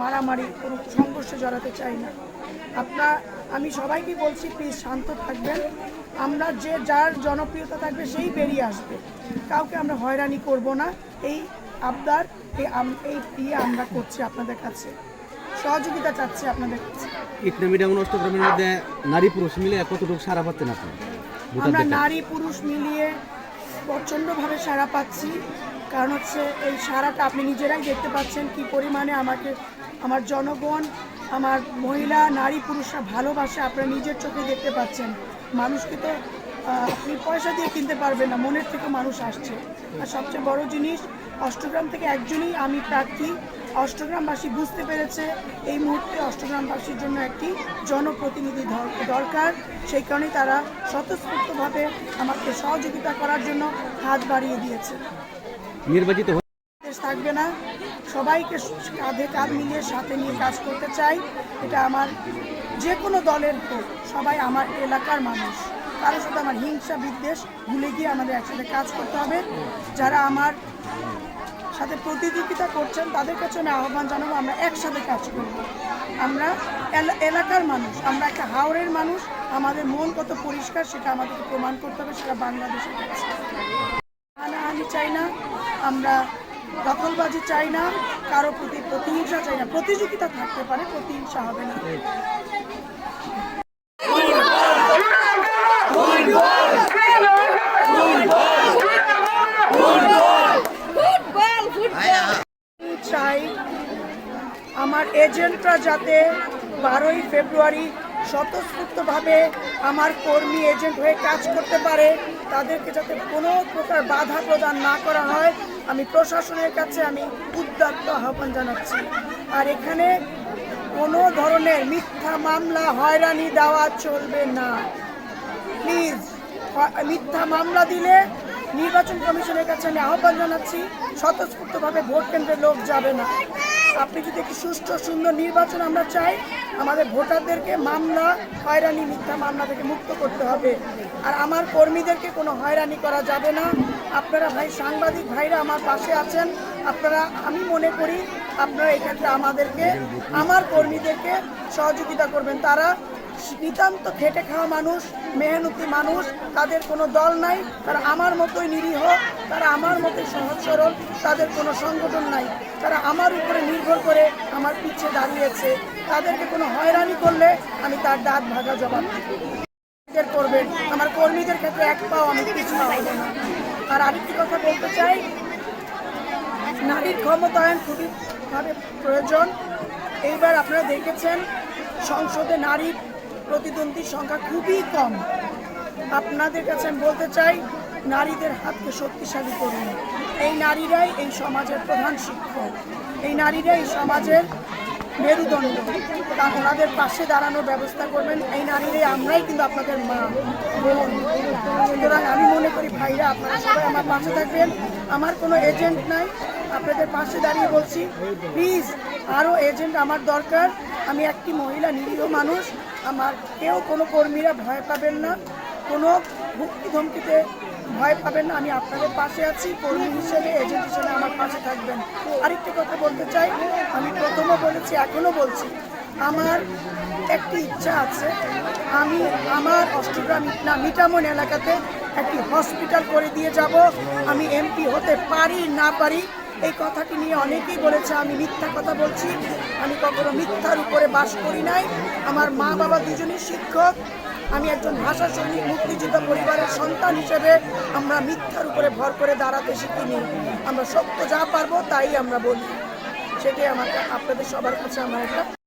মারামারি কোনো সংঘর্ষে জড়াতে চাই না। আমি সবাইকে বলছি প্লিজ শান্ত থাকবেন। আমরা যে যার জনপ্রিয়তা থাকবে সেই বেরিয়ে আসবে, কাউকে আমরা হয়রানি করব না। এই আবদার এই আমরা করছি আপনাদের কাছে, সহযোগিতা চাচ্ছি আপনাদের কাছে। অষ্টগ্রামের মধ্যে নারী পুরুষ মিলে কতটুকু সারা পাচ্ছেন আপনি? আমরা নারী পুরুষ মিলিয়ে প্রচণ্ডভাবে সাড়া পাচ্ছি। কারণ হচ্ছে এই সাড়াটা আপনি নিজেরাই দেখতে পাচ্ছেন কি পরিমাণে আমার জনগণ, আমার মহিলা নারী পুরুষরা ভালোবাসে। আপনারা নিজের চোখে দেখতে পাচ্ছেন। মানুষকে তো আপনি পয়সা দিয়ে কিনতে পারবেন না, মনের থেকে মানুষ আসছে। আর সবচেয়ে বড় জিনিস, অষ্টগ্রাম থেকে একজনই আমি প্রার্থী। অষ্টগ্রামবাসী বুঝতে পেরেছে এই মুহূর্তে অষ্টগ্রামবাসীর জন্য একটি জনপ্রতিনিধি দরকার। সেই কারণেই তারা স্বতঃস্ফূর্তভাবে আমাকে সহযোগিতা করার জন্য হাত বাড়িয়ে দিয়েছে। নির্বাচিত থাকবে না, সবাইকে কাঁধে কাঁধ মিলিয়ে সাথে নিয়ে কাজ করতে চাই। এটা আমার যে কোনো দলের হোক, সবাই আমার এলাকার মানুষ। কারোর সাথে আমার হিংসা বিদ্বেষ ভুলে গিয়ে আমাদের একসাথে কাজ করতে হবে। যারা আমার সাথে প্রতিযোগিতা করছেন তাদের কাছে আমি আহ্বান জানাবো, আমরা একসাথে কাজ করব। আমরা এলাকার মানুষ, আমরা একটা হাওড়ের মানুষ। আমাদের মন কত পরিষ্কার সেটা আমাদেরকে প্রমাণ করতে হবে, সেটা বাংলাদেশের কাছে। আমি চাই না, আমরা দখলবাজি চাই না, কারো প্রতি প্রতিহিংসা চাই না। প্রতিযোগিতা থাকতে পারে, প্রতিহিংসা হবে না। চাই আমার এজেন্টরা যাতে 12ই ফেব্রুয়ারি স্বতঃস্ফূর্তভাবে আমার কর্মী এজেন্ট হয়ে কাজ করতে পারে, তাদেরকে যাতে কোনো প্রকার বাধা প্রদান না করা হয়, আমি প্রশাসনের কাছে উদাত্ত আহ্বান জানাচ্ছি। আর এখানে কোনো ধরনের মিথ্যা মামলা, হয়রানি দেওয়া চলবে না। প্লিজ, মিথ্যা মামলা দিলে নির্বাচন কমিশনের কাছে আমি আহ্বান জানাচ্ছি, স্বতঃস্ফূর্তভাবে ভোট কেন্দ্রে লোক যাবে না। আপনি যদি একটি সুষ্ঠু সুন্দর নির্বাচন আমরা চাই, আমাদের ভোটারদেরকে মামলা, হয়রানি, মিথ্যা মামলা থেকে মুক্ত করতে হবে। আর আমার কর্মীদেরকে কোনো হয়রানি করা যাবে না। আপনারা সাংবাদিক ভাইরা আমার পাশে আছেন। আমি মনে করি আপনারা এক্ষেত্রে আমার কর্মীদেরকে সহযোগিতা করবেন। তারা নিতান্ত খেটে খাওয়া মানুষ, মেহনতি মানুষ, তাদের কোনো দল নাই। তারা আমার মতোই নিরীহ, তারা আমার মতোই সহজ সরল, তাদের কোনো সংগঠন নাই। তারা আমার উপরে নির্ভর করে আমার পিছে দাঁড়িয়েছে। তাদেরকে কোনো হয়রানি করলে আমি তার দাঁত ভাঙা জবাব করবেন। আমার কর্মীদের ক্ষেত্রে এক পাও আমি পিছু হব না। আর আরেকটি কথা বলতে চাই, নারীর ক্ষমতায়ন খুবই প্রয়োজন। এইবার আপনারা দেখেছেন সংসদে নারীর প্রতিদ্বন্দ্বীর সংখ্যা খুবই কম। আপনাদের কাছে আমি বলতে চাই, নারীদের হাতকে শক্তিশালী করুন। এই নারীরাই এই সমাজের প্রধান শিক্ষক, এই নারীরাই এই সমাজের মেরুদণ্ড। তা ওনাদের পাশে দাঁড়ানোর ব্যবস্থা করবেন। এই নারীরাই, আমরাই কিন্তু আপনাদের মা বোন। সুতরাং আমি মনে করি ভাইরা, আপনারা সবাই আমার পাশে থাকবেন। আমার কোনো এজেন্ট নাই, আপনাদের পাশে দাঁড়িয়ে বলছি প্লিজ, আরও এজেন্ট আমার দরকার। আমি একটি মহিলা, নিরীহ মানুষ। আমার কোনো কর্মীরা ভয় পাবেন না, কোনো হুমকি ধমকিতে ভয় পাবেন না। আমি আপনাদের পাশে আছি, কর্মী হিসেবে, এজেন্ট হিসেবে আমার পাশে থাকবেন। আরেকটি কথা বলতে চাই, আমি প্রথমে বলেছি, এখনও বলছি, আমার একটি ইচ্ছা আছে। আমি আমার অষ্টগ্রাম মিঠামন এলাকাতে একটি হসপিটাল করে দিয়ে যাব। আমি এমপি হতে পারি না পারি, এই কথাটি নিয়ে অনেকেই বলেছে আমি মিথ্যা কথা বলছি। আমি কখনো মিথ্যার উপরে বাস করি নাই। আমার মা বাবা দুজনই শিক্ষক। আমি একজন ভাষা সৈনিক, মুক্তিযোদ্ধা পরিবারের সন্তান হিসেবে আমরা মিথ্যার উপরে ভর করে দাঁড়াতে শিখিনি। আমরা সত্য যা পারবো তাই আমরা বলি। সেটাই আপনাদের সবার কাছে আমার একটা